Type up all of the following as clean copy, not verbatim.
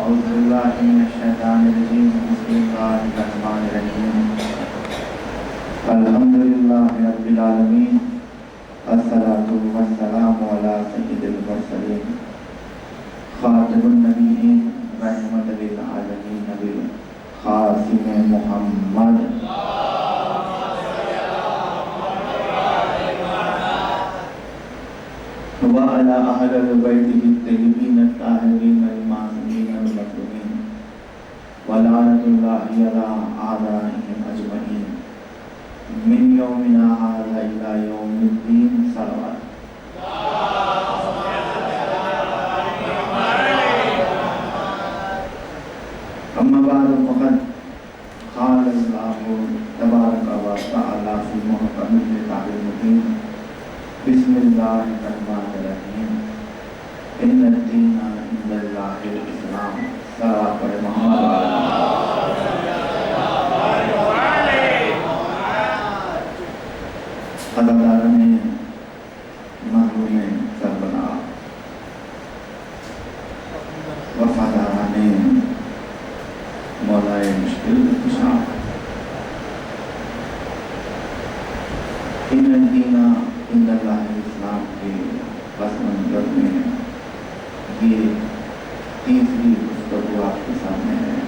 أعوذ بالله من الشيطان الرجيم بسم الله الرحمن الرحيم الحمد لله رب العالمين الصلاة والسلام على سيد المرسلين خاتم النبيين رحمة للعالمين نبي خاتم محمد وعلى أهل بيته الطيبين الطاهرين المعصومين المظلومين ولعنة الله على أعدائهم أجمعين من يومنا هذا إلى يوم الدين صلوات. أما بعد فقد قال الله تبارك وتعالى في محكم الكتاب المبين بسم الله الرحمن الرحيم إن الدين عند الله الإسلام صلوات محمد قدردان محروم سربنا وفاداران مولائے مشکل کشا ان الدین عند اللہ الاسلام کے پس منظر میں یہ تیسری گفتگو آپ کے سامنے ہے.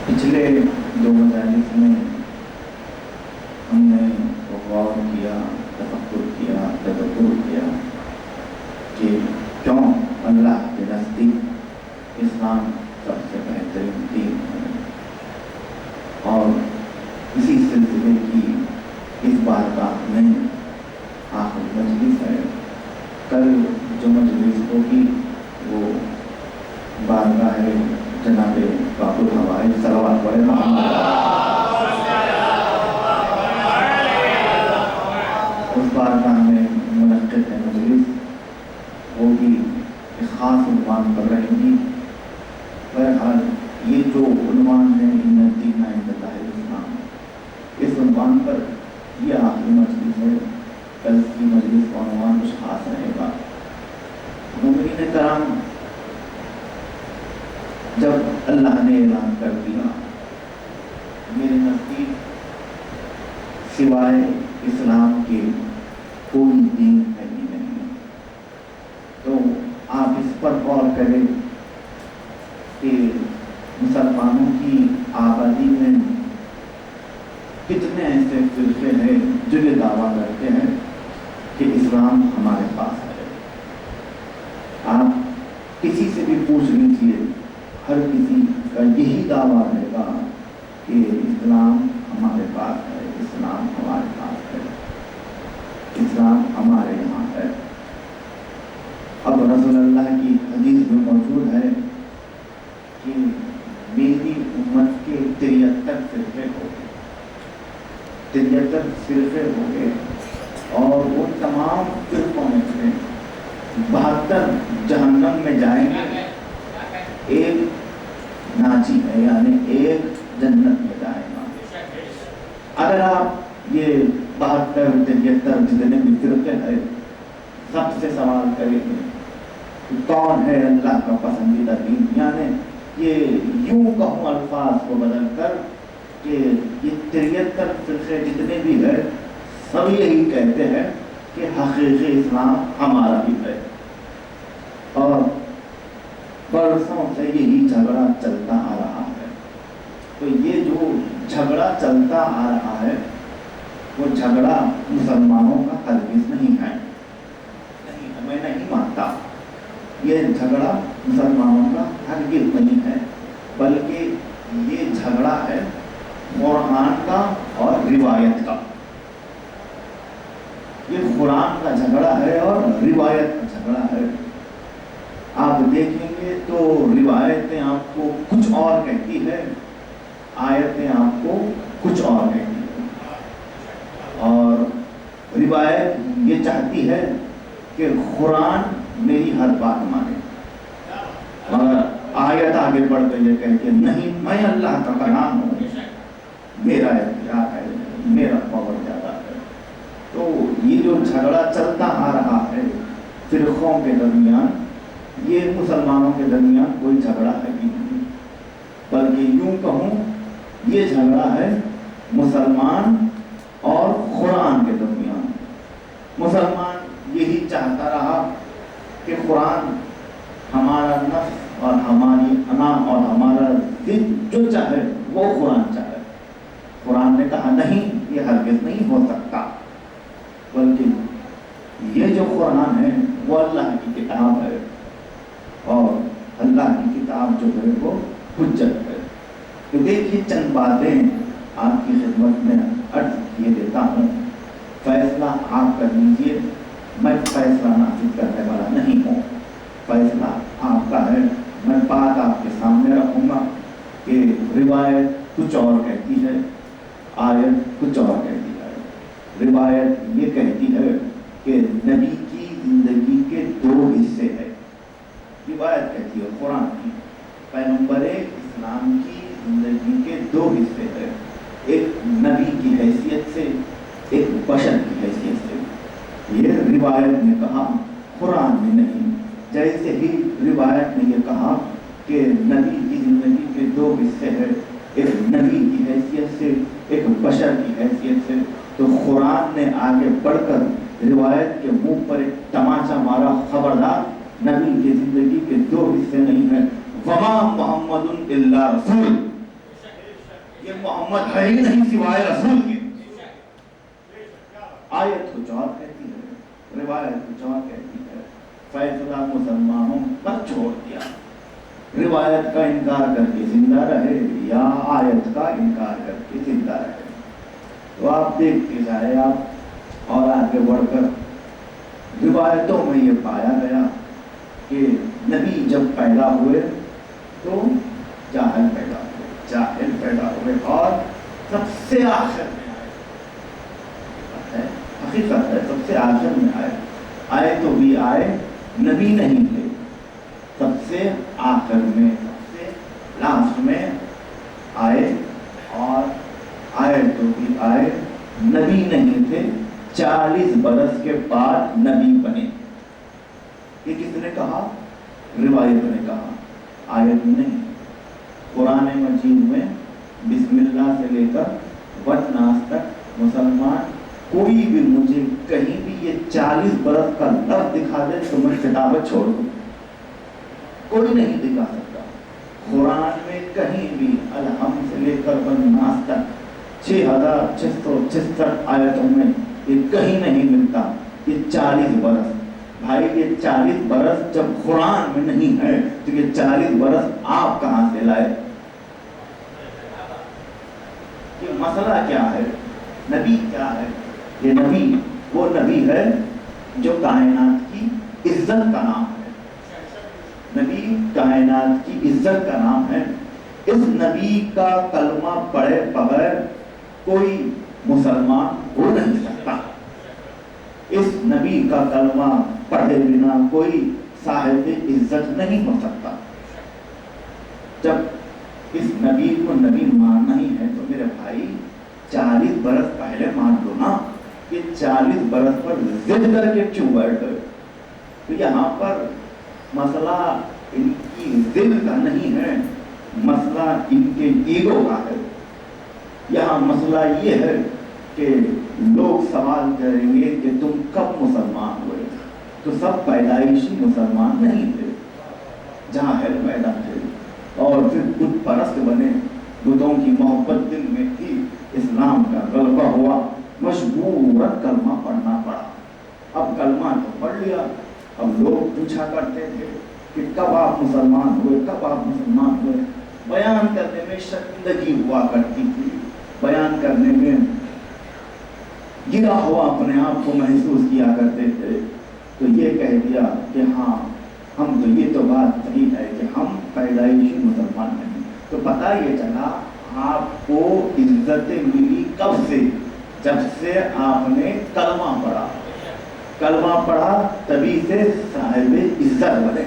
پچھلے دو مجالس میں ہم نے غور کیا، تفکر کیا، تدبر کیا کہ کیوں اللہ کے نزدیک اسلام سب سے بہترین دین ہے، اور اسی سلسلے کی اس بارگاہ میں آخر مجلس ہے. کل جو مجلس ہوگی وہ بارگاہ ہے جناب باب الحوائج صلوات پڑھے محمد اس بارگاہ میں منعقد ہے مجلس، وہ بھی ایک خاص عنوان پر رہے گی. بہرحال یہ جو عنوان ہے ان الدین عند اللہ الاسلام، اس عنوان پر یہ آخری مجلس ہے. کل کی مجلس کا عنوان کچھ خاص رہے گا. مومنین کرام، جب اللہ نے اعلان کر دیا میرے نزدیک سوائے اسلام کے کوئی دین ہے ہی نہیں، تو آپ اس پر غور کریں کہ مسلمانوں کی آبادی میں کتنے ایسے فرقے ہیں جو یہ دعویٰ کرتے ہیں کہ اسلام ہمارے پاس ہے. آپ کسی سے بھی پوچھ لیجیے، ہر کسی کا یہی دعویٰ رہے گا کہ اسلام ہمارے پاس ہے، اسلام ہمارے پاس ہے، اسلام ہمارے یہاں ہے. اب رسول اللہ کی حدیث میں موجود ہے کہ میری امت کے 73 فرقے ہو گئے، 73 فرقے ہو گئے، اور وہ تمام فرقوں میں سے 72 جہنم میں جائیں گے، ایک ناجی ہے، یعنی ایک جنت میں جائے گا. اگر آپ یہ 72 73 جتنے بھی فرقے ہیں سب سے سوال کریں گے کون ہے اللہ کا پسندیدہ دین، یعنی یہ یوں کہوں الفاظ کو بدل کر کہ یہ 73 فرقے جتنے بھی ہیں سب یہی کہتے ہیں کہ حقیقی اسلام ہمارا بھی ہے. اور برسوں سے یہی جھگڑا چلتا آ رہا ہے. تو یہ جو جھگڑا چلتا آ رہا ہے وہ جھگڑا مسلمانوں کا ہرگز نہیں ہے، میں نہیں مانتا. یہ جھگڑا مسلمانوں کا ہرگز نہیں ہے، بلکہ یہ جھگڑا ہے قرآن کا اور روایت کا. یہ قرآن کا جھگڑا ہے اور روایت کا جھگڑا ہے. آپ دیکھیں گے تو روایتیں آپ کو کچھ اور کہتی ہے، آیتیں آپ کو کچھ اور کہتی ہے. اور روایت یہ چاہتی ہے کہ قرآن میری ہر بات مانے، مگر آیت آگے بڑھ کر یہ کہہ کہ نہیں، میں اللہ کا کلام ہوں، میرا اختیار ہے، میرا پاور زیادہ ہے. تو یہ جو جھگڑا چلتا آ رہا ہے فرقوں کے درمیان، یہ مسلمانوں کے درمیان کوئی جھگڑا ہے بھی نہیں، بلکہ یوں کہوں یہ جھگڑا ہے مسلمان اور قرآن کے درمیان۔ مسلمان یہی چاہتا رہا کہ قرآن ہمارا نفس اور ہماری انا اور ہمارا دل جو چاہے وہ قرآن چاہے۔ قرآن نے کہا نہیں، یہ ہرگز نہیں ہو سکتا، بلکہ یہ جو قرآن ہے وہ اللہ کی کتاب ہے، اور اللہ کی کتاب جو ہے وہ حجت ہے۔ تو دیکھیے چند باتیں آپ کی خدمت میں عرض کیے دیتا ہوں، فیصلہ آپ کر لیجیے، میں فیصلہ نافذ کرنے والا نہیں ہوں، فیصلہ آپ کا ہے۔ میں بات آپ کے سامنے رکھوں گا کہ روایت کچھ اور کہتی ہے، آیت کچھ اور کہتی ہے۔ روایت یہ کہتی ہے کہ نبی کی زندگی کے دو حصے ہیں، روایت کہتی ہے قرآن کی پیغمبر اسلام کی زندگی کے دو حصے ہیں، ایک نبی کی حیثیت سے، ایک بشر کی حیثیت سے۔ یہ روایت نے کہا، قرآن میں نہیں۔ جیسے ہی روایت نے یہ کہا کہ نبی کی زندگی کے دو حصے ہیں، ایک نبی کی حیثیت سے، ایک بشر کی حیثیت سے، تو قرآن نے آگے بڑھ کر روایت کے منہ پر ایک تماچا مارا، خبردار، نبی کی زندگی کے دو حصے نہیں ہیں، وما محمد الا رسول، یہ محمد ہے ہی نہیں سوائے رسول کے۔ آیت کچھ اور کہتی ہے، روایت کچھ اور کہتی ہے۔ فیصلہ مسلمانوں پر چھوڑ دیا، روایت کا انکار کر کے زندہ رہے یا آیت کا انکار کر کے زندہ رہے۔ تو آپ دیکھتے جائے آپ، اور آگے بڑھ کر روایتوں میں یہ پایا گیا کہ نبی جب پیدا ہوئے تو جاہل پیدا ہوئے اور سب سے آخر میں آئے، حقیقت ہے سب سے آخر میں آئے تو بھی آئے، نبی نہیں تھے، سب سے آخر میں، سب سے لاسٹ میں آئے، اور آئے تو بھی آئے، نبی نہیں تھے، 40 برس کے بعد نبی بنے۔ یہ کس نے کہا؟ روایت نے کہا، آیت نہیں۔ قرآن مجید میں بسم اللہ سے لے کر والناس تک مسلمان کوئی بھی مجھے کہیں بھی یہ 40 برس کا لفظ دکھا دے تو میں کتابت چھوڑ دوں، کوئی نہیں دکھا سکتا۔ قرآن میں کہیں بھی الحمد سے لے کر والناس تک 6666 آیتوں میں یہ کہیں نہیں ملتا یہ 40 برس۔ بھائی یہ 40 برس جب قرآن میں نہیں ہے تو یہ 40 برس آپ کہاں سے لائے؟ یہ مسئلہ کیا ہے؟ نبی کیا ہے؟ یہ نبی وہ نبی ہے جو کائنات کی عزت کا نام ہے، نبی کائنات کی عزت کا نام ہے۔ اس نبی کا کلمہ پڑھے بغیر کوئی مسلمان ہو نہیں سکتا، اس نبی کا کلمہ پڑھے بنا کوئی صاحب عزت نہیں ہو سکتا۔ جب اس نبی کو نبی ماننا ہی ہے تو میرے بھائی 40 برس پہلے مان لو نا، یہ 40 برس پر ضد کر کے کیوں بیٹھ گئے؟ تو یہاں پر مسئلہ ان کی ضد کا نہیں ہے، مسئلہ ان کے ایگو کا ہے۔ یہاں مسئلہ یہ ہے کہ لوگ سوال کریں گے کہ تم کب مسلمان ہوئے؟ تو سب پیدائشی مسلمان نہیں تھے، جاہل پیدا تھے اور پھر بت پرست بنے، بتوں کی محبت دل میں تھی، اسلام کا غلبہ ہوا، مجبوراً کلمہ پڑھنا پڑا۔ اب کلمہ تو پڑھ لیا، اب لوگ پوچھا کرتے تھے کہ کب آپ مسلمان ہوئے، کب آپ مسلمان ہوئے؟ بیان کرنے میں شرمندگی ہوا کرتی تھی، بیان کرنے میں گرا ہوا اپنے آپ کو محسوس کیا کرتے تھے۔ تو یہ کہہ دیا کہ ہاں ہم تو یہ تو بات صحیح ہے کہ ہم پیدائشی مسلمان نہیں۔ تو پتہ یہ چلا آپ کو عزت ملی کب سے؟ جب سے آپ نے کلمہ پڑھا، کلمہ پڑھا تبھی سے صاحب عزت بنے،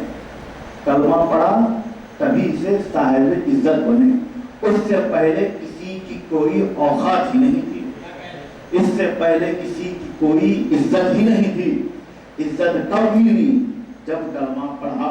کلمہ پڑھا تبھی سے صاحب عزت بنے۔ اس سے پہلے کسی کی کوئی اوقات ہی نہیں تھی، اس سے پہلے کسی کی کوئی عزت ہی نہیں تھی۔ عزت کب ملی؟ جب کلمہ پڑھا،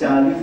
40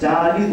40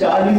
40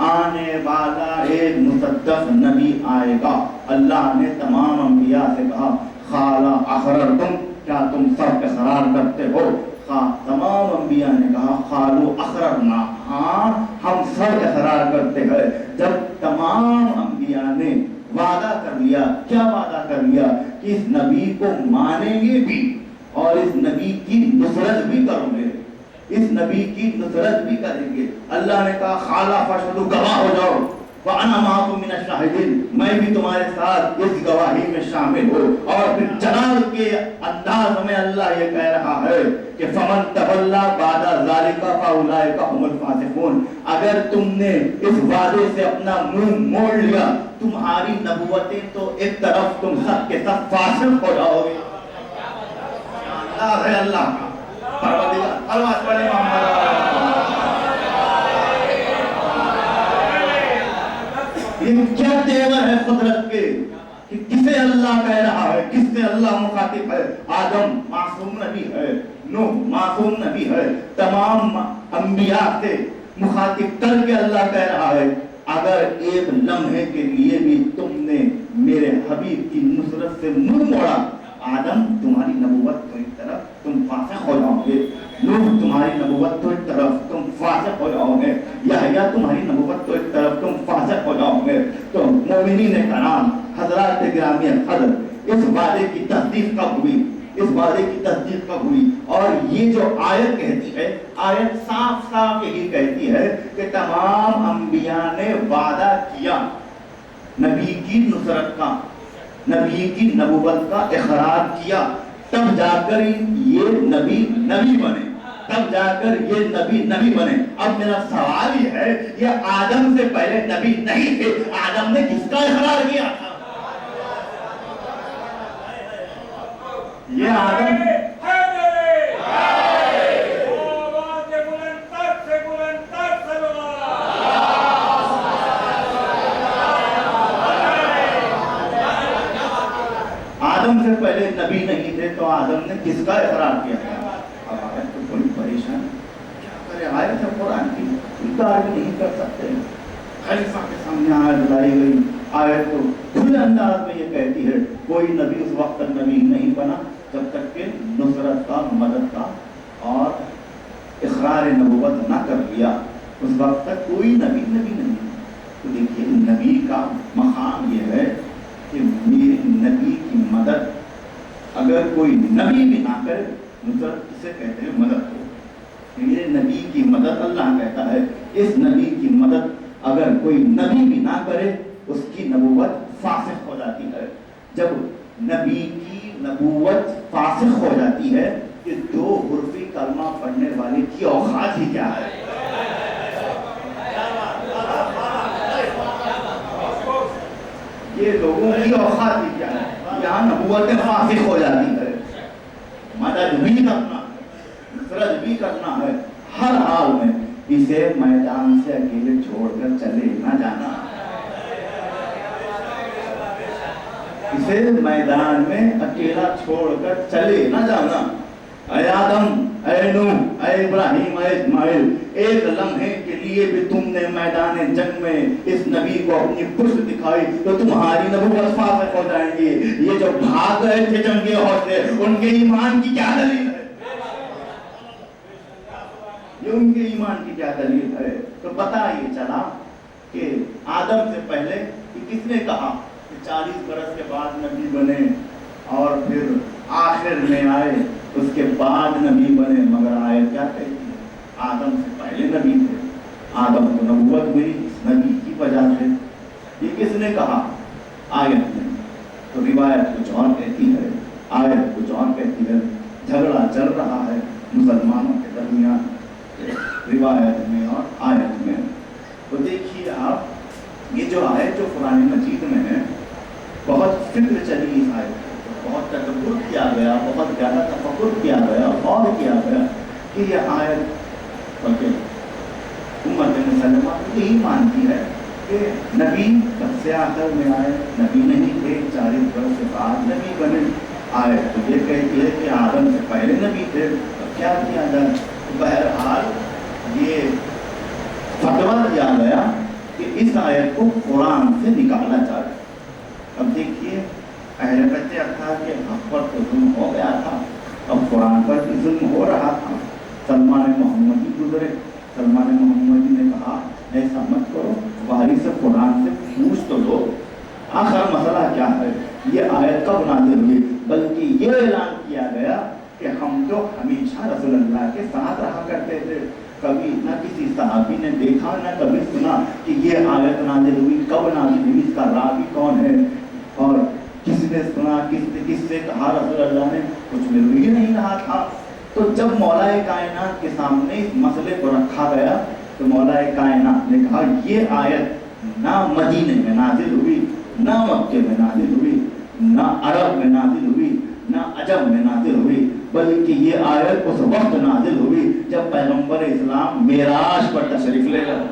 آنے والا ایک مصدق نبی آئے گا. اللہ نے تمام انبیاء سے کہا خالا اخررتم، کیا تم سب اقرار کرتے ہو؟ تمام انبیاء نے کہا خالو اخررنا، ہاں ہم سب اقرار کرتے ہیں. جب تمام انبیاء نے وعدہ کر لیا، کیا وعدہ کر لیا؟ کہ اس نبی کو مانیں گے بھی اور اس نبی کی نصرت بھی کرو گے، اس نبی کی نصرت بھی کریں گے. اللہ نے کہا خالہ فاشہدوا، گواہ ہو جاؤ، وَأَنَا مَعَكُم مِّنَ الشَّاهِدِينَ، میں بھی تمہارے ساتھ اس گواہی میں شامل ہوں. اور پھر جلال کے انداز میں اللہ یہ کہہ رہا ہے کہ فَمَن تَوَلَّىٰ بَعْدَ ذَلِكَ فَأُولَٰئِكَ هُمُ الْفَاسِقُونَ. اگر تم نے اس وعدے سے اپنا منہ موڑ لیا، تمہاری نبوتیں تو ایک طرف، تم سب کے سب فاسق ہو جاؤ گے. اللہ ہے اللہ کا پروردگار. الوات پڑھیں محمد. یہ کیا تیور ہے قدرت کے کہ کسے اللہ کہہ رہا ہے، کس سے اللہ مخاطب ہے. آدم معصوم نبی ہے، نوح معصوم نبی ہے، تمام انبیاء سے مخاطب کر کے اللہ کہہ رہا ہے اگر ایک لمحے کے لیے بھی تم نے میرے حبیب کی نصرت سے منہ موڑا، آدم تمہاری نبوت تو ایک طرف، تم فاسق ہو جاؤ گے. نوح تمہاری نبوت تو ایک طرف، تم فاسق ہو جاؤ گے. یحییٰ تمہاری نبوت تو ایک طرف، تم فاسق ہو جاؤ گے. تو مومنین کرام، حضرات گرامی القدر، اس وعدے کی تصدیق کب ہوئی؟ اس وعدے کی تصدیق کب ہوئی؟ اور یہ جو آیت کہتی ہے، آیت صاف صاف یہی کہتی ہے کہ تمام انبیاء نے وعدہ کیا نبی کی نصرت کا، نبی کی نبوت کا اقرار کیا، تب جا کر یہ نبی بنے، تب جا کر یہ نبی بنے. اب میرا سوال یہ ہے، یہ آدم سے پہلے نبی نہیں تھے، آدم نے کس کا اقرار کیا تھا؟ یہ آدم آدم سے پہلے نبی نہیں تھے تو آدم نے کس کا اقرار کیا تھا؟ اب آیت تو بڑی پریشان، کیا کرے؟ آیت ہے قرآن کی، انکار بھی نہیں کر سکتے. خلیفہ کے سامنے آیت لائی گئی، آیت تو کھلے انداز میں یہ کہتی ہے کوئی نبی اس وقت تک نبی نہیں بنا جب تک کہ نصرت کا، مدد کا اور اقرار نبوت نہ کر لیا. اس وقت تک کوئی نبی نہیں. تو دیکھیے نبی کا مقام یہ ہے کہ میرے نبی کی مدد، اگر کوئی نبی بھی نہ کرے، نصرت اسے کہتے ہیں مدد کو. میرے نبی کی مدد اللہ کہتا ہے، اس نبی کی مدد اگر کوئی نبی بھی نہ کرے اس کی نبوت فاسق ہو جاتی ہے. جب نبی کی نبوت فاسق ہو جاتی ہے کہ دو حرفی کلمہ پڑھنے والے کی اوقات ہی کیا ہے. یہ لوگوں کی اوقات ہی کیا ہے. یہاں نبوت فاسق ہو جاتی ہے. مدد بھی کرنا، نصرت بھی کرنا ہے ہر حال میں. اسے میدان سے اکیلے چھوڑ کر چلے نہ جانا، اسے میدان میں اکیلا چھوڑ کر چلے نہ جانا. اے آدم، اے نوح، اے ابراہیم، اے اسماعیل، ایک لمحے کے لیے بھی تم نے میدان جنگ میں اس نبی کو اپنی پشت دکھائی تو تمہاری نبوت فاسق ہو جائیں گی. یہ جو بھاگ گئے تھے جنگی عہدے، ان کے ایمان کی کیا دلیل ہے؟ یہ ان کے ایمان کی کیا دلیل ہے؟ تو پتہ یہ چلا کہ آدم سے پہلے کس نے کہا کہ 40 برس کے بعد نبی بنے اور پھر آخر میں آئے اس کے بعد نبی بنے. مگر آئے کیا کہتی ہے؟ آدم سے پہلے نبی تھے، آدم کو نبوت ملی اس نبی کی وجہ سے. یہ کس نے کہا؟ آیت میں. تو روایت کچھ اور کہتی ہے، آیت کچھ اور کہتی ہے. جھگڑا چل رہا ہے مسلمانوں کے درمیان روایت میں اور آیت میں. تو دیکھیے آپ، یہ جو آیت جو قرآن مجید میں ہے، بہت فکر چلی اس آیت کو، بہت تدبر کیا گیا، بہت زیادہ تفکر کیا گیا، غور کیا گیا کہ یہ آیت بلکہ امت مسلمہ یہی مانتی ہے کہ نبی کب سے آخر میں آئے، نبی نہیں تھے، 40 برس کے بعد نبی بنے. آیت تو یہ کہتی ہے کہ آدم سے پہلے نبی تھے. کیا کیا جائے؟ بہرحال یہ فتویٰ دیا گیا کہ اس آیت کو قرآن سے نکالا جائے۔ اب دیکھیے اہل بیت اطہار کے حق پر تو ظلم ہو گیا تھا، اب قرآن پر بھی ظلم ہو رہا تھا۔ سلمان محمدی گزرے، سلمان محمدی نے کہا ایسا مت کرو، وارث قرآن سے پوچھ تو لو آخر مسئلہ کیا ہے، یہ آیت کب نازل ہوئی؟ بلکہ یہ اعلان کیا گیا کہ ہم تو ہمیشہ رسول اللہ کے ساتھ رہا کرتے تھے، کبھی نہ کسی صحابی نے دیکھا نہ کبھی سنا کہ یہ آیت نازل ہوئی، کب نازل ہوئی، اس کا راوی کون ہے، اور کس نے سنا، کس سے کہا، رسول اللہ نے کچھ مل ہی نہیں رہا تھا۔ تو جب مولا کائنات کے سامنے اس مسئلے کو رکھا گیا تو مولا کائنات نے کہا یہ آیت نہ مدینے میں نازل ہوئی، نہ مکے میں نازل ہوئی، نہ عرب میں نازل ہوئی، نہ عجم میں نازل ہوئی، بلکہ یہ آیت اس وقت نازل ہوئی جب پیغمبر اسلام معراج پر تشریف لے گئے،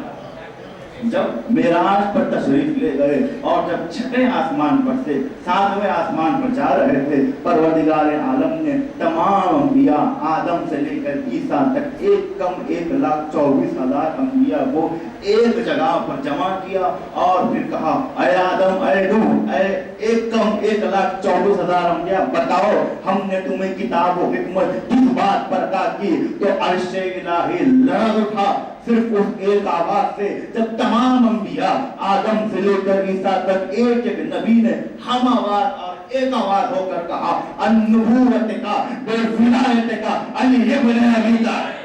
جب معراج پر تشریف لے گئے اور جب چھٹے آسمان پر سے ساتویں آسمان پر جا رہے تھے، پروردگار عالم نے تمام انبیاء آدم سے لے کر عیسیٰ تک 1,24,000 انبیاء کو ایک جگہ پر جمع کیا اور پھر کہا اے آدم، اے نوح، اے 1,24,000 انبیاء، بتاؤ ہم نے تمہیں کتاب و حکمت کس بات پر عطا کی؟ تو عرش الہی لرز اٹھا صرف اس ایک آواز سے، جب تمام انبیاء آدم سے لے کر عیسیٰ تک ایک ایک نبی نے ہم آواز اور ایک آواز ہو کر کہا النبوت کا بالولایت کا علی ابن ابی طالب۔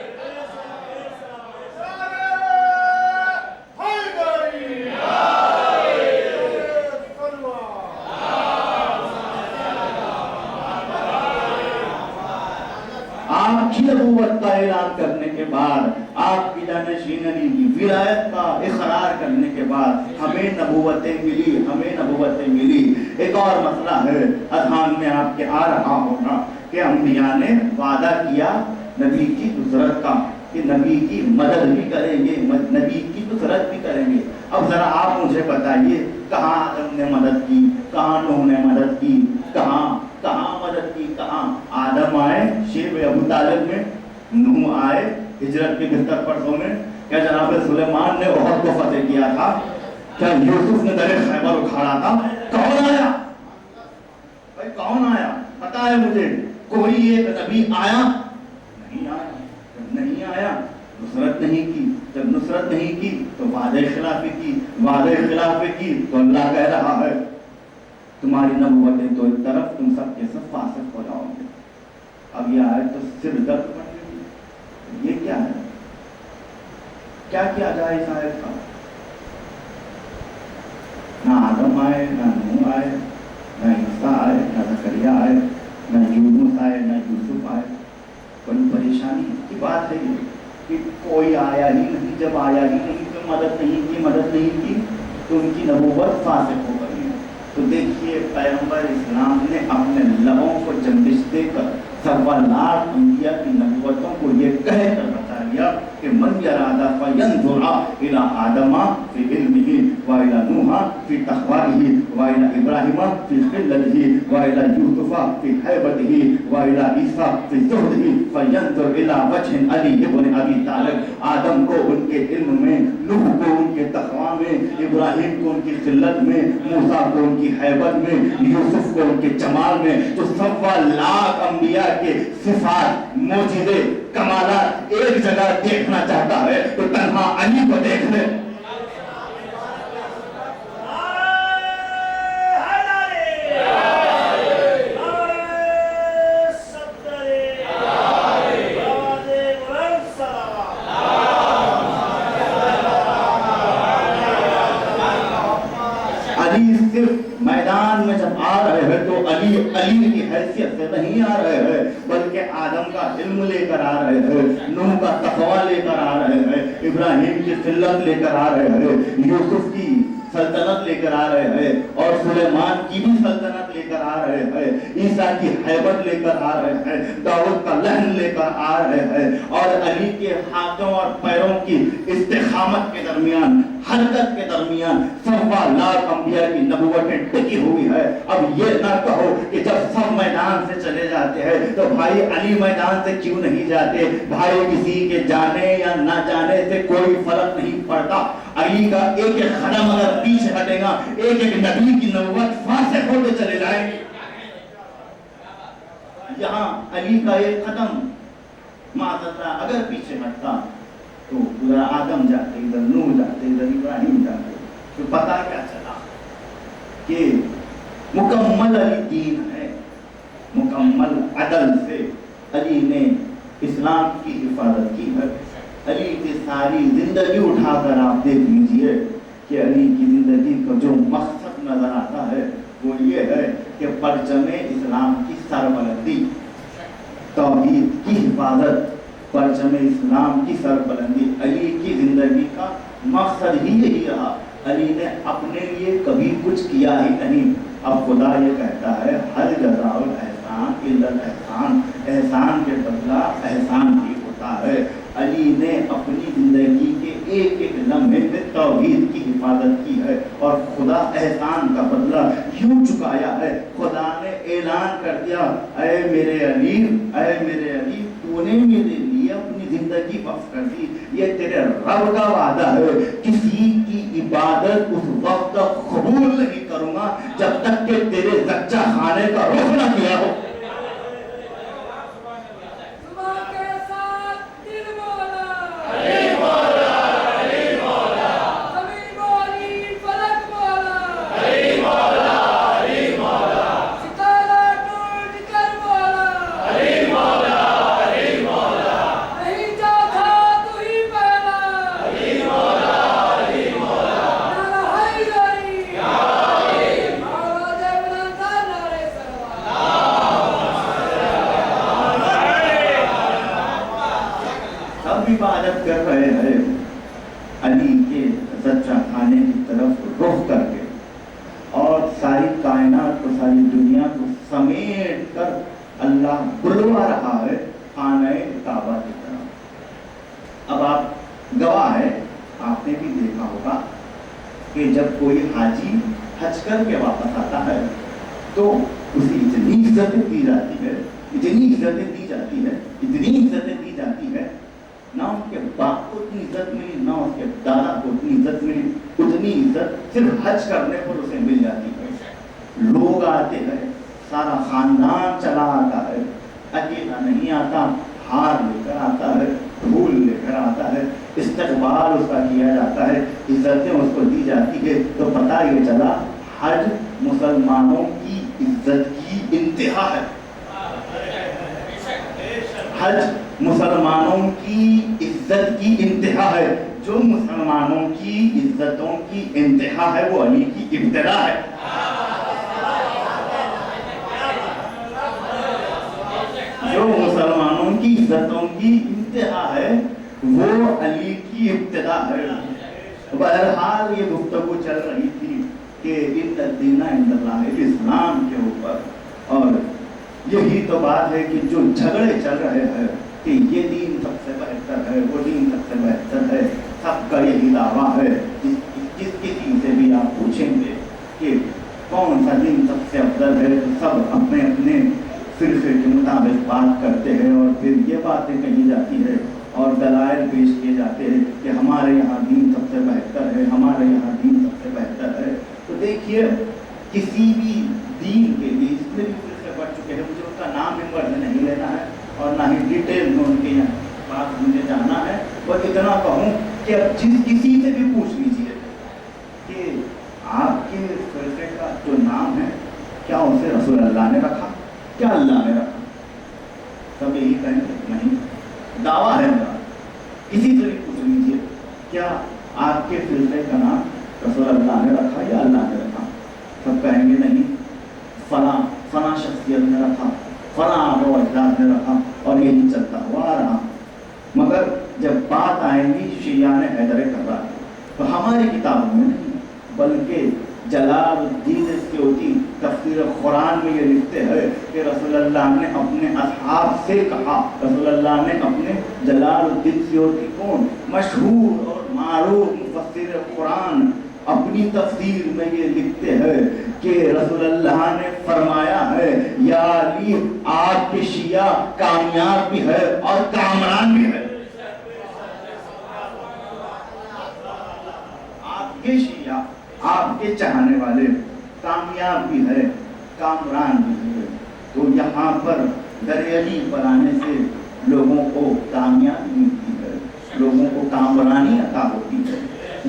آپ کی نبوت کا اعلان کرنے کے بعد، آپ کی جانشینی کی ولایت کا اقرار کرنے کے بعد ہمیں نبوتیں ملی، ہمیں نبوتیں ملی۔ ایک اور مسئلہ ہے اذہان میں آپ کے آ رہا ہوگا کہ انبیاء نے وعدہ کیا نبی کی نصرت کا، کہ نبی کی مدد بھی کریں گے، نبی کی نصرت بھی کریں گے۔ اب ذرا آپ مجھے بتائیے کہاں آدم نے مدد کی، کہاں نوح نے مدد کی، کہاں مدد کی، کہاں آدم آئے شیب ابو طالب میں، نوح آئے ہجرت کے بستر پر سو میں، کیا جناب سلیمان نے احد کو فتح کیا تھا، کیا یوسف نے در خیبر اکھاڑا تھا؟ کون آیا بھائی، کون آیا؟ پتا ہے مجھے کوئی ایک نبی آیا؟ نہیں آیا، جب نہیں آیا نصرت نہیں کی، جب نصرت نہیں کی تو وعدہ خلافی کی، وعدہ خلافی کی تو اللہ کہہ رہا ہے تمہاری نبوتیں تو ایک طرف، تم سب کے سب فاسق ہو جاؤ گے۔ اب یہ آیت تو سر درد بن گئی، یہ کیا ہے؟ کیا کیا جائے اس آیت کا؟ نہ آدم آئے، نہ نوح آئے، نہ عیسیٰ آئے، نہ زکریا آئے، نہ یونس آئے، نہ یوسف آئے۔ بڑی پریشانی کی بات ہے یہ کہ کوئی آیا ہی نہیں، جب آیا ہی نہیں تو مدد نہیں کی تو ان کی نبوت فاسق ہو گئی۔ تو دیکھیے پیغمبر اسلام نے اپنے لبوں کو جنبش دے کر سوالات انبیاء کی نبوتوں کو یہ کہہ کر بتا دیا کہ من یرادہ فینظر الی آدم فی علمہ وإلی نوح فی تقویہ وإلی ابراہیم فی خلتہ وإلی یوسف فی ہیبتہ وإلی عیسیٰ فی زہدہ فینظر الی وجہ علی ابن ابی طالب۔ آدم کو ان کے علم میں، نوح کو ان کے تقوی میں، ابراہیم کو ان کی خلت میں، موسیٰ کو ان کی ہیبت میں، یوسف کو ان کے جمال میں، جو 1,000,000 انبیاء کے صفات، معجزے، کمالات ایک جگہ دیکھنا چاہتا ہے تو تنہا علی کو دیکھ لے۔ علی صرف میدان میں جب آ رہے ہیں تو علی کی حیثیت سے نہیں آ رہے ہیں، بلکہ آدم کا علم لے کر آ رہے ہیں، نوح کا تقوی لے کر آ رہے ہیں، ابراہیم کی خلت لے کر آ رہے ہیں، یوسف کی سلطنت لے کر آ رہے ہیں، اور سلیمان کی بھی سلطنت لے کر آ رہے ہیں، عیسیٰ کی ہیبت لے کر آ رہے ہیں، داؤد کا لحن لے کر آ رہے ہیں، اور علی کے ہاتھوں اور پیروں کی استقامت کے درمیان حرکت کے درمیان 1.25 لاکھ انبیاء کی نبوتیں ٹکی ہوئی ہے. اب یہ نہ کہو کہ جب سب میدان سے چلے جاتے ہیں تو بھائی علی میدان سے کیوں نہیں جاتے. بھائی کسی کے جانے یا نہ جانے سے کوئی فرق نہیں پڑتا. علی کا ایک ایک قدم اگر پیچھے ہٹے گا ایک ایک نبی کی نبوت فاسق ہوتے چلے جائیں گے. یہاں علی کا ایک قدم معاذ اللہ اگر پیچھے ہٹتا تو ادھر آدم جاتے, ادھر نوح جاتے, ادھر ابراہیم جاتے, تو پتا کیا چلا کہ مکمل علی دین ہے, مکمل عدل سے علی نے اسلام کی حفاظت کی ہے. علی کی ساری زندگی اٹھا کر آپ دیکھ لیجئے کہ علی کی زندگی کا جو مقصد نظر آتا ہے وہ یہ ہے کہ پرچم اسلام کی سربلندی, توحید کی حفاظت, پرچم اسلام کی سربلندی. علی کی زندگی کا مقصد ہی یہی رہا. علی نے اپنے لیے کبھی کچھ کیا ہی نہیں. اب خدا یہ کہتا ہے ہر جزاء الاحسان الا الاحسان, احسان کے بدلہ احسان بھی ہوتا ہے. علی نے اپنی زندگی کے ایک ایک لمحے میں توحید کی حفاظت کی ہے اور خدا احسان کا بدلہ یوں چکایا ہے. خدا نے اعلان کر دیا اے میرے علی, اے میرے علی, تو نے میرے لیے اپنی زندگی وقف کر دی. یہ تیرے رب کا وعدہ ہے, کسی کی عبادت اس وقت تک قبول نہیں کروں گا جب تک کہ تیرے زچہ خانے کا رخ نہ کیا ہو. عبادت کر رہے ہیں علی کے زچہ خانے کی طرف رخ کر کے, اور ساری کائنات کو, ساری دنیا کو سمیٹ کر اللہ بلوا رہا ہے خانہ کعبہ کی طرف. اب آپ گواہ ہیں, آپ نے بھی دیکھا ہوگا کہ جب کوئی حاجی حج کر کے واپس آتا ہے تو اسے اتنی عزتیں دی جاتی ہے, اتنی عزتیں دی جاتی ہے, اتنی عزتیں دی جاتی ہے, نہ ان کے باپ کو اتنی عزت ملی, نہ اس کے دادا کو اتنی عزت ملی. اتنی عزت صرف حج کرنے پر اسے مل جاتی ہے. لوگ آتے ہیں, سارا خاندان چلا آتا ہے, اکیلا نہیں آتا, ہار لے کر آتا ہے, پھول لے کر آتا ہے, استقبال اس کا کیا جاتا ہے, عزتیں اس کو دی جاتی ہے. تو پتہ یہ چلا حج مسلمانوں کی عزت کی انتہا ہے. حج مسلمانوں کی عزت کی انتہا ہے. جو مسلمانوں کی عزتوں کی انتہا ہے وہ علی کی ابتدا ہے. جو مسلمانوں کی عزتوں کی انتہا ہے وہ علی کی ابتدا ہے. بہرحال یہ گفتگو چل رہی تھی کہ ان الدین عند اللہ اسلام کے اوپر, اور یہی تو بات ہے کہ جو جھگڑے چل رہے ہیں کہ یہ دین سب سے بہتر ہے, وہ دین سب سے بہتر ہے, سب کا یہی دعویٰ ہے. جس کسی سے بھی آپ پوچھیں گے کہ کون سا دین سب سے افضل ہے, سب اپنے اپنے فرقے کے مطابق بات کرتے ہیں اور پھر یہ باتیں کہی جاتی ہے اور دلائل پیش کیے جاتے ہیں کہ ہمارے یہاں دین سب سے بہتر ہے, ہمارے یہاں دین سب سے بہتر ہے. تو دیکھیے کسی بھی دین کے لیے جتنے بھی فرقے بڑھ چکے ہیں, مجھے ان کا نام نمبر نہیں لینا ہے اور نہ ہی ڈیٹیل میں ان کے یہاں بات مجھے جانا ہے. اور اتنا کہوں کہ اب کسی سے بھی پوچھ لیجیے کہ آپ کے فرقے کا جو نام ہے کیا اسے رسول اللہ نے رکھا, کیا اللہ نے رکھا, سب یہی کہیں گے نہیں, دعویٰ ہے میرا. کسی سے بھی پوچھ لیجیے کیا آپ کے فرقے کا نام رسول اللہ نے رکھا یا اللہ نے رکھا, سب کہیں گے نہیں, فلاں فلاں شخصیت نے رکھا, فلاں آبا و اجداد نے رکھا, اور یہی چلتا ہوا آ رہا. مگر جب بات آئیں گی شیعان حیدر کرار تو ہماری کتابوں میں نہیں بلکہ جلال الدین سیوطی تفسیر قرآن میں یہ لکھتے ہیں کہ رسول اللہ نے اپنے اصحاب سے کہا. رسول اللہ نے اپنے جلال الدین سیوطی کون, مشہور اور معروف مفسر تفسیر قرآن اپنی تفسیر میں یہ لکھتے ہیں کہ رسول اللہ نے فرمایا ہے یا علی آپ کے شیعہ کامیاب بھی ہے اور کامران بھی ہے. آپ کے شیعہ آپ کے چاہنے والے کامیاب بھی ہے کامران بھی ہے. تو یہاں پر در علی پر آنے سے لوگوں کو کامیابی ملتی ہے, لوگوں کو کامرانی عطا ہوتی ہے.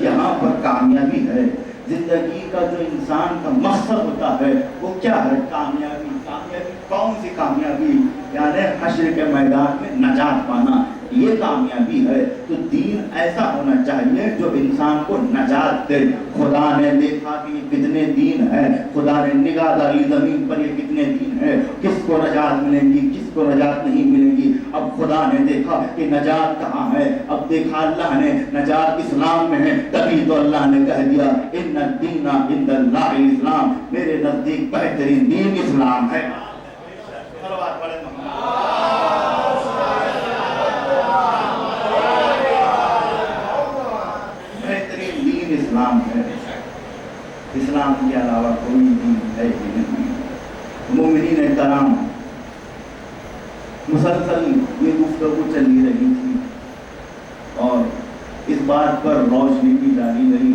یہاں پر کامیابی ہے. زندگی کا جو انسان کا مقصد ہوتا ہے وہ کیا ہے؟ کامیابی. کامیابی کون سی کامیابی؟ یعنی حشر کے میدان میں نجات پانا, یہ کامیابی ہے. تو دین ایسا ہونا چاہیے جو انسان کو نجات دے. خدا نے دیکھا کہ یہ کتنے دین ہے, خدا نے نگاہ ڈالی زمین پر یہ کتنے دین ہے, کس کو نجات ملے گی کس کو نجات نہیں ملے گی. اب خدا نے دیکھا کہ نجات کہاں ہے, اب دیکھا اللہ نے نجات اسلام میں ہے, تبھی تو اللہ نے کہہ دیا ان الدین عند اللہ الاسلام, میرے نزدیک بہترین دین اسلام ہے. بہترین دین اسلام ہے. اسلام کے علاوہ کوئی دین ہے ہی نہیں. مومنین کرام مسلسل یہ گفتگو چلی رہی تھی اور اس بات پر روشنی بھی ڈالی گئی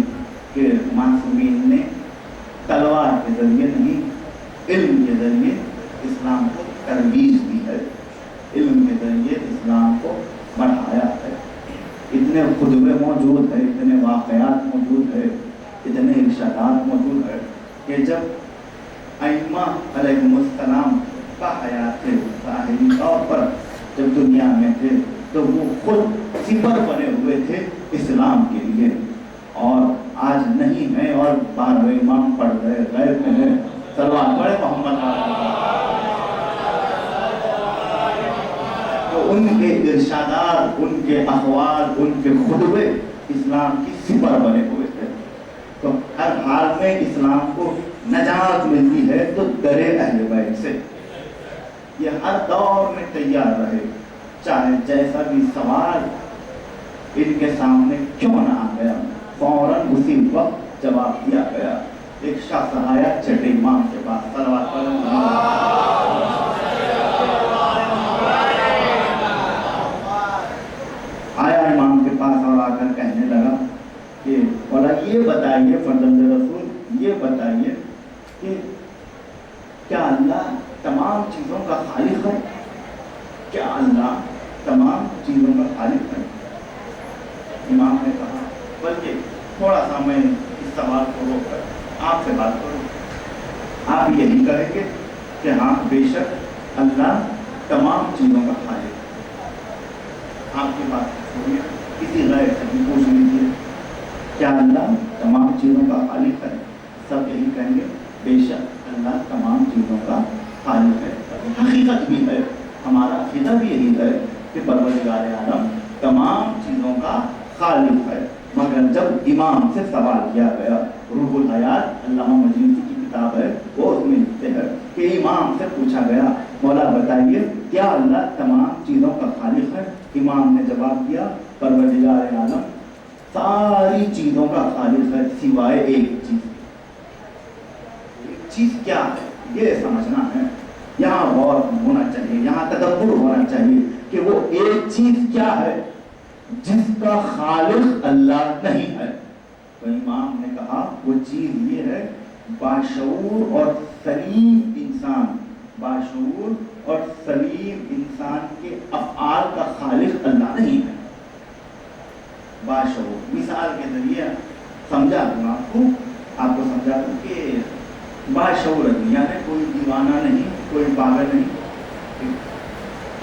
کہ معصومین نے تلوار کے ذریعے نہیں علم کے ذریعے اسلام کو ترویج دی ہے, علم کے ذریعے اسلام کو بڑھایا ہے. اتنے خطبے موجود ہیں, اتنے واقعات موجود ہیں, اتنے ارشادات موجود ہیں کہ جب ائمہ علیہم السلام کا حیات تھے, ظاہری طور پر جب دنیا میں تھے تو وہ خود سپر بنے ہوئے تھے اسلام کے لیے, اور آج نہیں ہے اور 12 امام پڑھ رہے غیب میں ہے. صلوات پڑھے محمد. تو ان کے ارشادات, ان کے اقوال, ان کے خطبے اسلام کی سپر بنے ہوئے تھے. تو ہر حال میں اسلام کو نجات ملتی ہے تو در اہل بیت سے. یہ ہر دور میں تیار رہے, چاہے جیسا بھی سوال ان کے سامنے کیوں نہ آ گیا, فوراً اسی وقت جواب دیا گیا. ایک شخص آیا چھٹے امام کے پاس, صلوات آیا امام کے پاس اور آ کر کہنے لگا کہ مولا یہ بتائیے فرزند رسول, یہ بتائیے کہ کیا اللہ تمام چیزوں کا خالق ہے؟ کیا اللہ تمام چیزوں کا خالق ہے؟ امام نے کہا بلکہ تھوڑا سا میں اس سوال کو روک کر آپ سے بات کروں. آپ یہی کہیں گے کہ ہاں بے شک اللہ تمام چیزوں کا خالق ہے. آپ کی بات سنیے, کسی غیر سے بھی پوچھ لیجیے کیا اللہ تمام چیزوں کا خالق ہے؟ سب یہی کہیں گے بے شک اللہ تمام چیزوں کا خالق ہے. حقیقت بھی ہے, ہمارا عقیدہ بھی یہی ہے کہ پروردگار عالم تمام چیزوں کا خالق ہے. مگر جب امام سے سوال کیا گیا, روح الحیات علامہ مجلسی کی کتاب ہے, وہ اس میں لکھتے ہیں کہ امام سے پوچھا گیا مولا بتائیے کیا اللہ تمام چیزوں کا خالق ہے؟ امام نے جواب دیا پروردگار عالم ساری چیزوں کا خالق ہے سوائے ایک چیز. ایک چیز کیا ہے یہ سمجھنا ہے, یہاں غور ہونا چاہیے, یہاں تدبر ہونا چاہیے کہ وہ ایک چیز کیا ہے جس کا خالق اللہ نہیں ہے. تو امام نے کہا وہ چیز یہ ہے باشعور اور سلیم انسان, باشعور اور سلیم انسان کے افعال کا خالق اللہ نہیں ہے. باشعور مثال کے ذریعے سمجھا دوں آپ کو سمجھا دوں کہ باشعور آدمی یعنی کوئی دیوانہ نہیں, کوئی پاگل نہیں,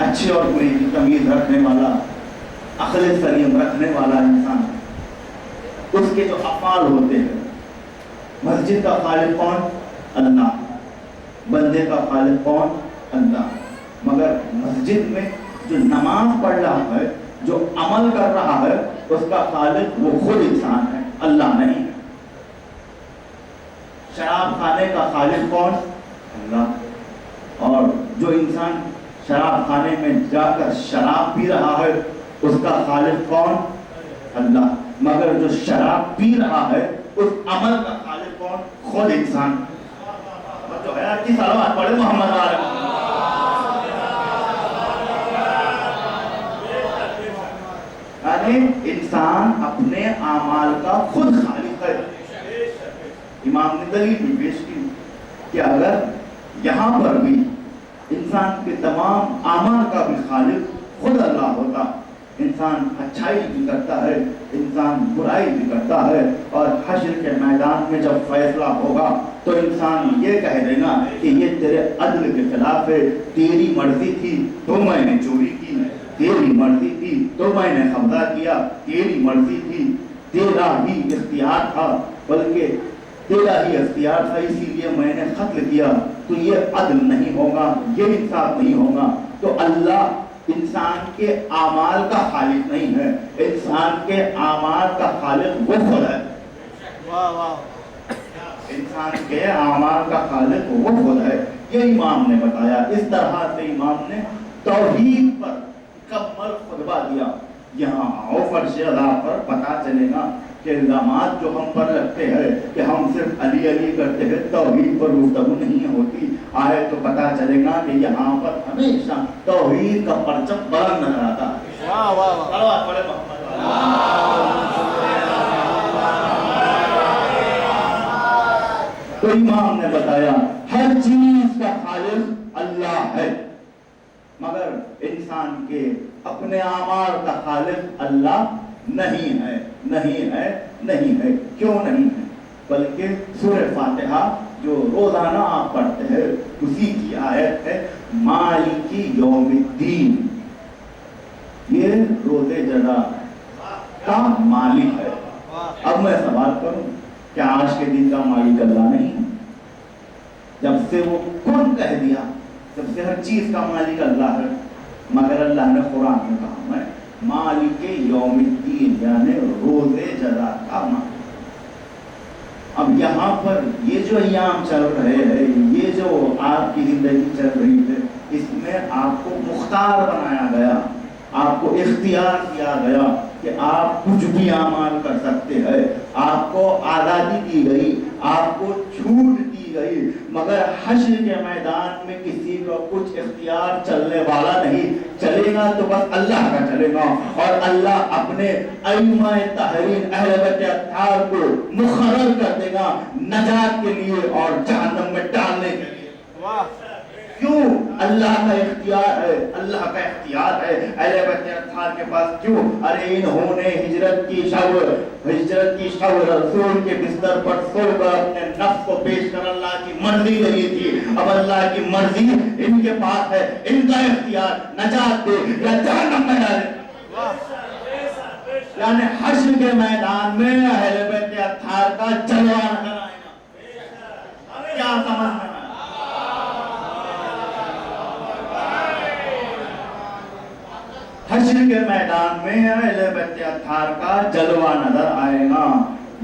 اچھے اور برے کی تمیز رکھنے والا, عقل سلیم رکھنے والا انسان. اس کے جو افعال ہوتے ہیں, مسجد کا خالق کون؟ اللہ. بندے کا خالق کون؟ اللہ. مگر مسجد میں جو نماز پڑھ رہا ہے, جو عمل کر رہا ہے, اس کا خالق وہ خود انسان ہے, اللہ نہیں. شراب خانے کا خالق کون؟ اللہ. اور جو انسان شراب خانے میں جا کر شراب پی رہا ہے اس کا خالق کون؟ اللہ. مگر جو شراب پی رہا ہے اس عمل کا خالق کون؟ خود انسان. جو ہے کی صلوات پڑھے محمد والے. یعنی انسان اپنے اعمال کا خود خالق ہے. امام نے دلیل بھی پیش کی کہ اگر یہاں پر بھی انسان کے تمام اعمال کا بھی خالق خود اللہ ہوتا، انسان اچھائی بھی کرتا ہے، انسان برائی بھی کرتا ہے، اور حشر کے میدان میں جب فیصلہ ہوگا تو انسان یہ کہہ دے گا کہ یہ تیرے عدل کے خلاف ہے، تیری مرضی تھی تو میں نے چوری کی، تیری مرضی تھی تو میں نے قبضہ کیا، تیری مرضی تھی، تیرا ہی اختیار تھا، بلکہ تیرا ہی اختیار تھا، اسی لیے میں نے قتل کیا. تو یہ عدل نہیں ہوگا، یہ انصاف نہیں ہوگا. تو اللہ انسان کے اعمال کا خالق نہیں ہے، انسان کے اعمال کا خالق وہ خود ہے. انسان کے اعمال کا خالق وہ خود ہے. یہ امام نے بتایا. اس طرح سے امام نے توحید پر مکمل خطبہ دیا. یہاں آؤ فرش ادا پر پتہ چلے گا کہ الزامات جو ہم پر لگتے ہیں کہ ہم صرف علی علی کرتے ہیں، توحید پر گفتگو نہیں ہوتی. آئے تو پتہ چلے گا کہ یہاں پر ہمیشہ توحید کا پرچم بلند نظر آتا ہے. تو امام نے بتایا ہر چیز کا خالق اللہ ہے، مگر انسان کے اپنے اعمال کا خالق اللہ نہیں ہے. نہیں ہے، نہیں ہے. کیوں نہیں ہے؟ بلکہ سورہ فاتحہ جو روزانہ آپ پڑھتے ہیں اسی کی آیت ہے مالکی یوم الدین. یہ روز جزا کا مالک ہے. اب میں سوال کروں کہ آج کے دن کا مالک اللہ نہیں ہے؟ جب سے وہ کن کہہ دیا، جب سے ہر چیز کا مالک اللہ ہے. مگر اللہ نے قرآن میں کہا میں مالک یوم الدین، یعنی روز جزا کا مالک. اب یہاں پر یہ جو ایام چل رہے ہیں، یہ جو آپ کی زندگی چل رہی ہے، اس میں آپ کو مختار بنایا گیا، آپ کو اختیار کیا گیا کہ آپ کچھ بھی اعمال کر سکتے ہیں. آپ کو آزادی دی گئی، آپ کو چھوٹ دی گئی، مگر حشر کے میدان میں کسی کو کچھ اختیار چلنے والا نہیں. چلے گا تو بس اللہ کا چلے گا، اور اللہ اپنے ائمہ طاہرین اہل بیت اطہار کو مقرر کر دے گا نجات کے لیے اور جہنم میں ڈالنے کے لیے. کیوں؟ اللہ کا اختیار ہے، اللہ کا اختیار ہے اہل بیت اطہار کے پاس. کیوں؟ ارے انہوں نے ہجرت کی شب رسول کے بستر پر سو کر اپنے نفس کو پیش کر اللہ کی مرضی رہی تھی. اب اللہ کی مرضی ان کے پاس ہے، ان کا اختیار نجات دے یا جہنم میں ڈالے. یعنی حشر کے میدان میں اہل بیت اطہار کا جلوہ نظر آئے گا. کیا سمجھ میں؟ حشر کے میدان میں اہل بیت اطہار کا جلوہ نظر آئے گا.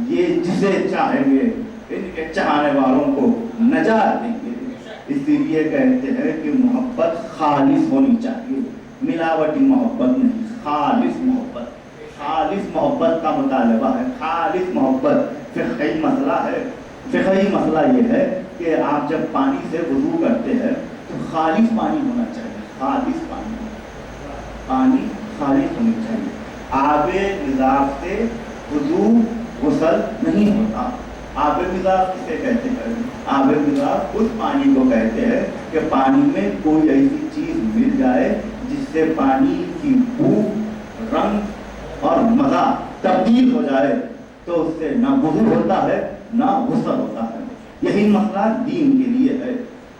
یہ جسے چاہیں گے ان کے چاہنے والوں کو نجات دیں گے. اسی لیے کہتے ہیں کہ محبت خالص ہونی چاہیے، ملاوٹی محبت نہیں، خالص محبت. خالص محبت کا مطالبہ ہے، خالص محبت. فقہی مسئلہ ہے. فقہی مسئلہ یہ ہے کہ آپ جب پانی سے وضو کرتے ہیں تو خالص پانی ہونا چاہیے. خالص پانی خالص ہونی چاہیے. آب مضاف سے وضو غسل نہیں ہوتا. آب مضاف کسے کہتے ہیں؟ آب مضاف اس پانی کو کہتے ہیں کہ پانی میں کوئی ایسی چیز مل جائے جس سے پانی کی بو، رنگ اور مزہ تبدیل ہو جائے تو اس سے نہ وضو ہوتا ہے نہ غسل ہوتا ہے. یہی مسئلہ دین کے لیے ہے،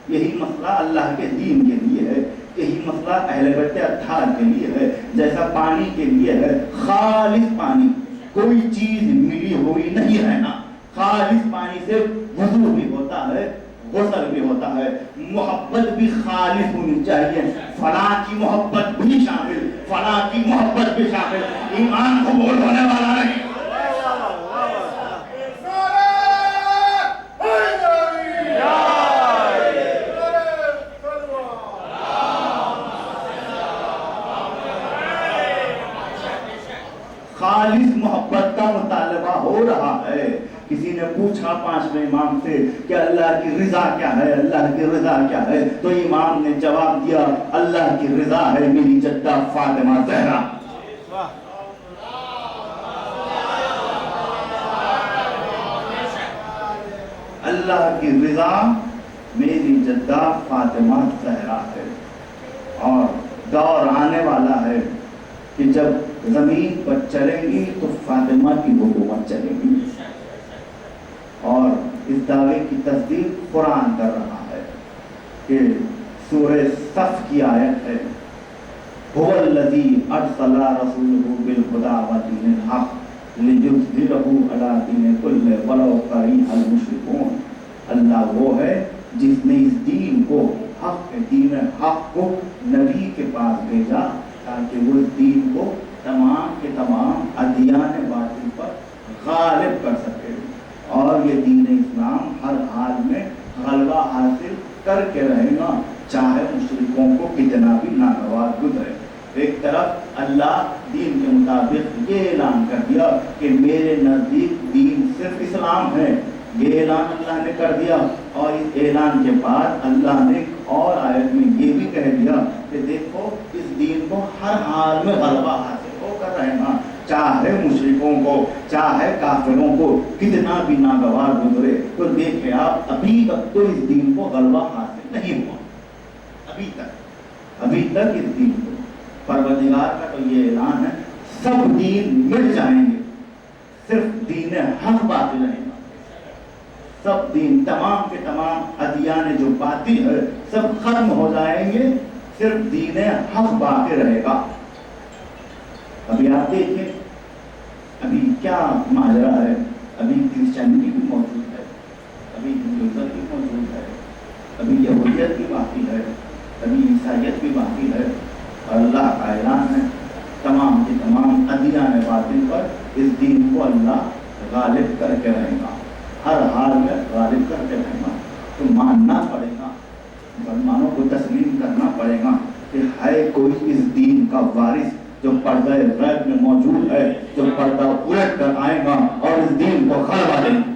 یہی مسئلہ اللہ کے دین کے لیے ہے، یہی مسئلہ اہل بیت اطہار کے لیے ہے. جیسا پانی کے لیے ہے خالص پانی، کوئی چیز ملی ہوئی نہیں رہنا. خالص پانی سے وضو بھی ہوتا ہے، غسل بھی ہوتا ہے. محبت بھی خالص ہونی چاہیے. فلاں کی محبت بھی شامل، فلاں کی محبت بھی شامل. ایمان قبول ہونے والا نہیں. خالص محبت کا ہے. کسی نے پوچھا 5ویں امام سے کہ اللہ کی رضا کیا ہے, اللہ کی رضا کیا ہے, تو امام نے جواب دیا اللہ کی رضا ہے میری جدہ فاطمہ زہرا. اللہ کی رضا میری جدہ فاطمہ زہرا ہے. اور دور آنے والا ہے کہ جب زمین پر چلیں گی تو فاطمہ کی حکومت چلے گی. اور اس دعوے کی تصدیق قرآن کر رہا ہے کہ سورہ صف کی آیت ہے هو الذی ارسل رسولہ بالہدی ودین الحق لِيُظْهِرَهُ عَلَىٰ دِينِ كُلِّهِ وَلَوْ كَرِهَ الْمُشْرِكُونَ. اللہ وہ ہے جس نے اس دین کو دین حق کو نبی کے پاس بھیجا تاکہ وہ اس دین کو تمام کے تمام ادیان باطل پر غالب کر سکے. اور یہ دین اسلام ہر حال میں غلبہ حاصل کر کے رہے گا چاہے مشرکوں کو کتنا بھی ناگوار گزرے. ایک طرف اللہ دین کے مطابق یہ اعلان کر دیا کہ میرے نزدیک دین صرف اسلام ہے, یہ اعلان اللہ نے کر دیا. اور اس اعلان کے بعد اللہ نے ایک اور آیت میں یہ بھی کہہ دیا کہ دیکھو اس دین کو ہر حال میں غلبہ حاصل ہو کر رہنا چاہے مشرکوں کو چاہے کافروں کو کتنا بھی ناگوار گزرے. تو دیکھیں آپ ابھی تک تو اس دین کو غلبہ حاصل نہیں ہوا, ابھی تک اس دین کو. پروردگار کا تو یہ اعلان ہے سب دین مٹ جائیں گے صرف دین حق باقی رہے گا. سب دین تمام کے تمام ادیان جو باطل ہے سب ختم ہو جائیں گے صرف دین حق باقی رہے گا. ابھی آپ دیکھیں ابھی کیا ماجرا ہے. ابھی کرسچینٹی بھی موجود ہے, ابھی ہندوازم بھی موجود ہے, ابھی یہودیت بھی باقی ہے, ابھی عیسائیت بھی باقی ہے. اور اللہ کا اعلان ہے تمام کے تمام ادیان باطل پر اس دین کو اللہ غالب کر کے رہے گا, ہر حال میں غالب کر کے رہے گا. تو ماننا پڑے گا, مسلمانوں کو تسلیم کرنا پڑے گا کہ ہے کوئی اس دین کا وارث جو پردہ غیب میں موجود ہے, جو پردہ الٹ کر آئے گا اور اس دین کو غلبہ دے گا.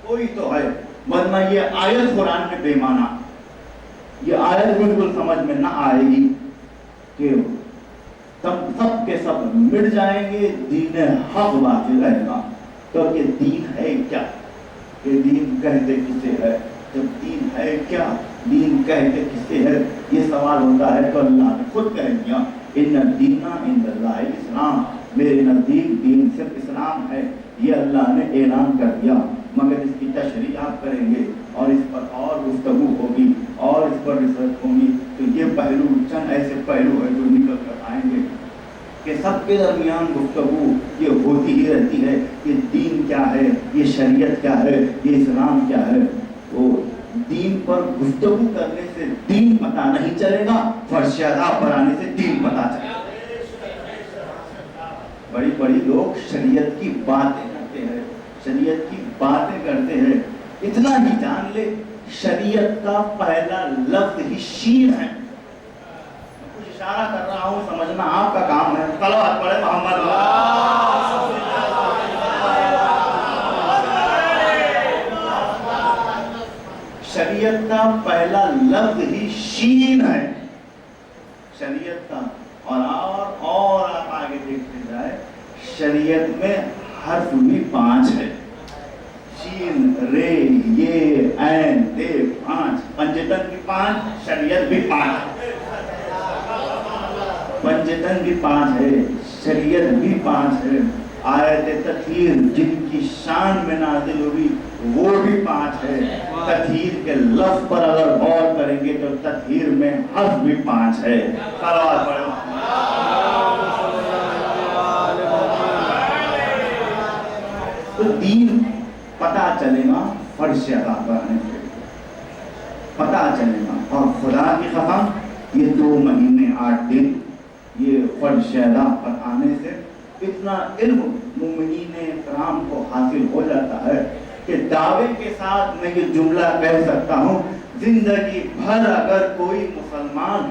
کوئی تو ہے, ورنہ یہ آیت قرآن میں بے معنی, یہ آیت بالکل سمجھ میں نہ آئے گی کہ سب کے سب مٹ جائیں گے دین حق باقی رہے گا. تو یہ دین ہے کیا, یہ دین کہتے کسے ہے, جب دین ہے کیا, دین کہتے کسے ہے, یہ سوال ہوتا ہے. تو اللہ نے خود کہہ دیا ان الدین عند اللہ الاسلام, میرے نزدیک دین صرف اسلام ہے. یہ اللہ نے اعلان کر دیا. مگر اس کی تشریح آپ کریں گے اور اس پر اور گفتگو ہوگی اور اس پر ریسرچ ہوگی تو یہ پہلو چند ایسے پہلو ہیں جو نکل کر آئیں گے کہ سب کے درمیان گفتگو یہ ہوتی ہی رہتی ہے کہ دین کیا ہے, یہ شریعت کیا ہے, یہ اسلام کیا ہے. وہ دین پر گفتگو کرنے سے دین پتہ نہیں چلے گا, فرش ادا پر آنے سے دین پتہ چلے گا. بڑی بڑی لوگ شریعت کی باتیں کرتے ہیں, شریعت کی باتیں کرتے ہیں. اتنا ہی جان لے شریعت کا پہلا لفظ ہی شین ہے. کچھ اشارہ کر رہا ہوں, سمجھنا آپ کا کام ہے. صلوات پڑھے محمد. شریعت کا پہلا لفظ ہی شین ہے, شریعت کا. اور آپ آگے دیکھتے جائے شریعت میں حرف بھی 5 ہے, شین, رے, یہ, عین, تے, 5. پنجتن بھی 5, شریعت بھی 5. پنجتن بھی 5 ہے, شریعت بھی 5 ہے. آیت تطہیر جن کی شان میں نازل ہوئی وہ بھی 5 ہے. تطہیر کے لفظ پر اگر غور کریں گے تو تطہیر میں حرف بھی 5 ہے. صلوات پڑھو. تو دین پتہ چلے گا فرش ادا پر آنے سے, پتہ چلے گا. اور خدا کی قسم یہ 2 مہینے 8 دن یہ فرش ادا پر آنے سے اتنا علم مومنین کرام کو حاصل ہو جاتا ہے کہ دعوے کے ساتھ میں یہ جملہ کہہ سکتا ہوں, زندگی بھر اگر کوئی مسلمان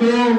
2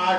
8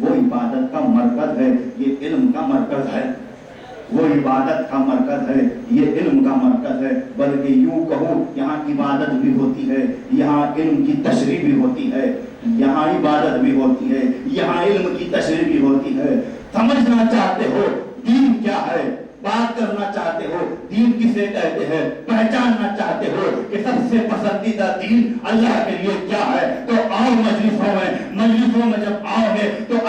وہ عبادت کا مرکز ہے، یہ علم کا مرکز ہے، وہ عبادت کا مرکز ہے، یہ علم کا مرکز ہے۔ بلکہ یوں کہو یہاں عبادت بھی ہوتی ہے، یہاں علم کی تشریح بھی ہوتی ہے، یہاں عبادت بھی ہوتی ہے، یہاں علم کی تشریح بھی ہوتی ہے۔ سمجھنا چاہتے ہو دین کیا ہے، بات کرنا چاہتے ہو دین کسے کہتے ہیں، پہچاننا چاہتے ہو کہ سب سے پسندیدہ دین اللہ کے لیے کیا ہے، تو آؤ مجلسوں میں جب آؤ گے تو